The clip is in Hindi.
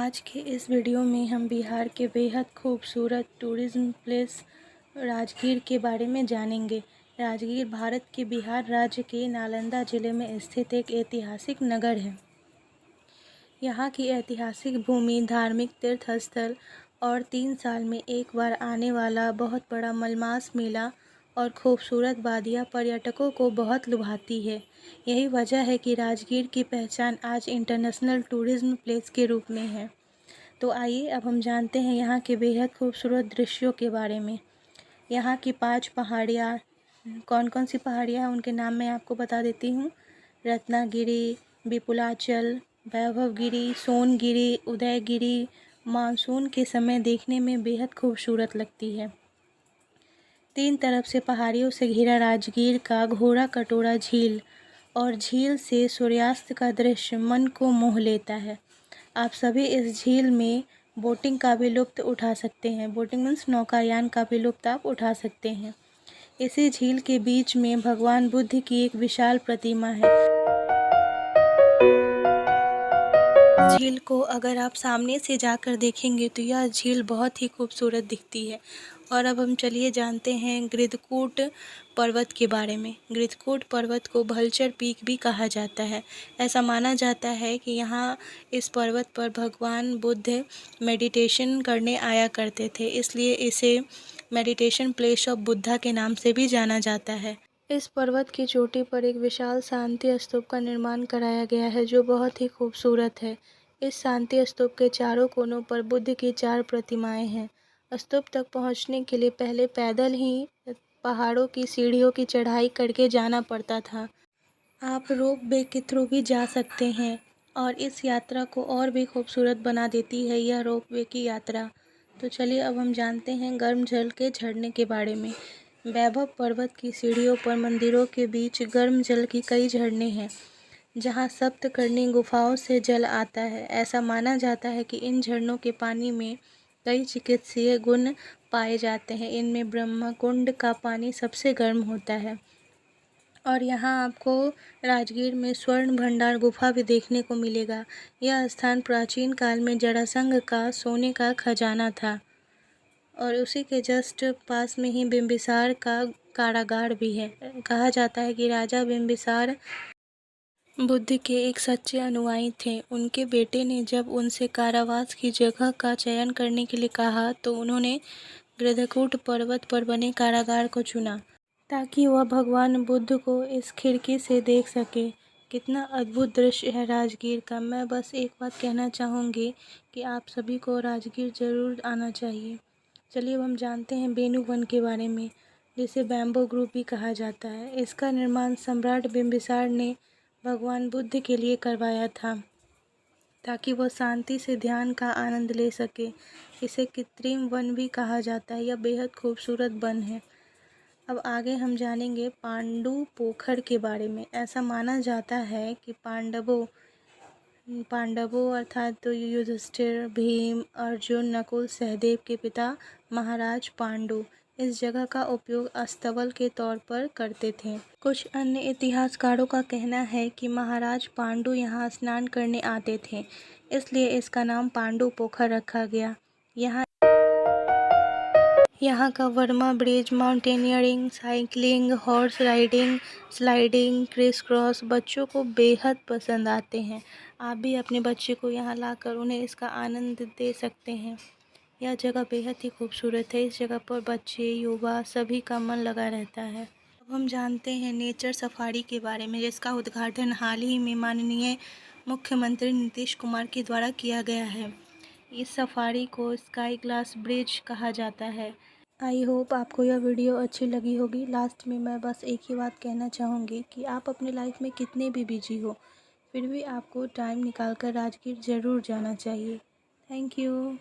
आज के इस वीडियो में हम बिहार के बेहद खूबसूरत टूरिज़्म प्लेस राजगीर के बारे में जानेंगे। राजगीर भारत के बिहार राज्य के नालंदा ज़िले में स्थित एक ऐतिहासिक नगर है। यहाँ की ऐतिहासिक भूमि, धार्मिक तीर्थ स्थल और 3 साल में एक बार आने वाला बहुत बड़ा मलमास मेला और खूबसूरत वादियाँ पर्यटकों को बहुत लुभाती है। यही वजह है कि राजगीर की पहचान आज इंटरनेशनल टूरिज़्म प्लेस के रूप में है। तो आइए अब हम जानते हैं यहाँ के बेहद खूबसूरत दृश्यों के बारे में। यहाँ की 5 पहाड़ियाँ, कौन कौन सी पहाड़ियाँ हैं उनके नाम मैं आपको बता देती हूँ। रत्नागिरी, विपुलाचल, वैभवगिरी, सोनगिरी, उदयगिरी मानसून के समय देखने में बेहद खूबसूरत लगती है। 3 तरफ से पहाड़ियों से घिरा राजगीर का घोड़ा कटोरा झील और झील से सूर्यास्त का दृश्य मन को मोह लेता है। आप सभी इस झील में बोटिंग का भी लुत्फ़ उठा सकते हैं। बोटिंग मीन्स नौकायान का भी लुत्फ़ आप उठा सकते हैं। इसी झील के बीच में भगवान बुद्ध की एक विशाल प्रतिमा है। झील को अगर आप सामने से जाकर देखेंगे तो यह झील बहुत ही खूबसूरत दिखती है। और अब हम चलिए जानते हैं गृधकूट पर्वत के बारे में। गृधकूट पर्वत को भलचर पीक भी कहा जाता है। ऐसा माना जाता है कि यहाँ इस पर्वत पर भगवान बुद्ध मेडिटेशन करने आया करते थे, इसलिए इसे मेडिटेशन प्लेस ऑफ बुद्धा के नाम से भी जाना जाता है। इस पर्वत की चोटी पर एक विशाल शांति स्तूप का निर्माण कराया गया है, जो बहुत ही खूबसूरत है। इस शांति स्तूप के चारों कोनों पर बुद्ध की 4 प्रतिमाएं हैं। स्तूप तक पहुंचने के लिए पहले पैदल ही पहाड़ों की सीढ़ियों की चढ़ाई करके जाना पड़ता था। आप रोप वे के थ्रू भी जा सकते हैं और इस यात्रा को और भी खूबसूरत बना देती है यह रोप वे की यात्रा। तो चलिए अब हम जानते हैं गर्म जल के झरने के बारे में। वैभव पर्वत की सीढ़ियों पर मंदिरों के बीच गर्म जल की कई झरने हैं, जहां सप्तकर्णी गुफाओं से जल आता है। ऐसा माना जाता है कि इन झरनों के पानी में कई चिकित्सीय गुण पाए जाते हैं। इनमें ब्रह्मकुंड का पानी सबसे गर्म होता है। और यहाँ आपको राजगीर में स्वर्ण भंडार गुफा भी देखने को मिलेगा। यह स्थान प्राचीन काल में जरासंध का सोने का खजाना था। और उसी के जस्ट पास में ही बिंबिसार का कारागार भी है। कहा जाता है कि राजा बिंबिसार बुद्ध के एक सच्चे अनुयायी थे। उनके बेटे ने जब उनसे कारावास की जगह का चयन करने के लिए कहा तो उन्होंने गृधकूट पर्वत पर बने कारागार को चुना, ताकि वह भगवान बुद्ध को इस खिड़की से देख सके। कितना अद्भुत दृश्य है राजगीर का। मैं बस एक बात कहना चाहूँगी कि आप सभी को राजगीर ज़रूर आना चाहिए। चलिए अब हम जानते हैं बेनू वन के बारे में, जिसे बैम्बो ग्रुप भी कहा जाता है। इसका निर्माण सम्राट बिंबिसार ने भगवान बुद्ध के लिए करवाया था, ताकि वह शांति से ध्यान का आनंद ले सके। इसे कृत्रिम वन भी कहा जाता है। यह बेहद खूबसूरत वन है। अब आगे हम जानेंगे पांडु पोखर के बारे में। ऐसा माना जाता है कि पांडवों अर्थात तो युधिष्ठिर, भीम, अर्जुन, नकुल, सहदेव के पिता महाराज पांडु इस जगह का उपयोग अस्तबल के तौर पर करते थे। कुछ अन्य इतिहासकारों का कहना है कि महाराज पांडु यहाँ स्नान करने आते थे, इसलिए इसका नाम पांडु पोखर रखा गया। यहाँ का Verma bridge, mountaineering, cycling, horse riding, sliding, criss cross बच्चों को बेहद पसंद आते हैं। आप भी अपने बच्चे को यहाँ लाकर उन्हें इसका आनंद दे सकते हैं। यह जगह बेहद ही खूबसूरत है। इस जगह पर बच्चे, युवा सभी का मन लगा रहता है। अब हम जानते हैं नेचर सफारी के बारे में, जिसका उद्घाटन हाल ही में माननीय मुख्यमंत्री नीतीश कुमार के द्वारा किया गया है। इस सफारी को स्काई ग्लास ब्रिज कहा जाता है। आई होप आपको यह वीडियो अच्छी लगी होगी। लास्ट में मैं बस एक ही बात कहना चाहूँगी कि आप अपनी लाइफ में कितने भी बिजी हो, फिर भी आपको टाइम निकाल कर राजगीर ज़रूर जाना चाहिए। Thank you.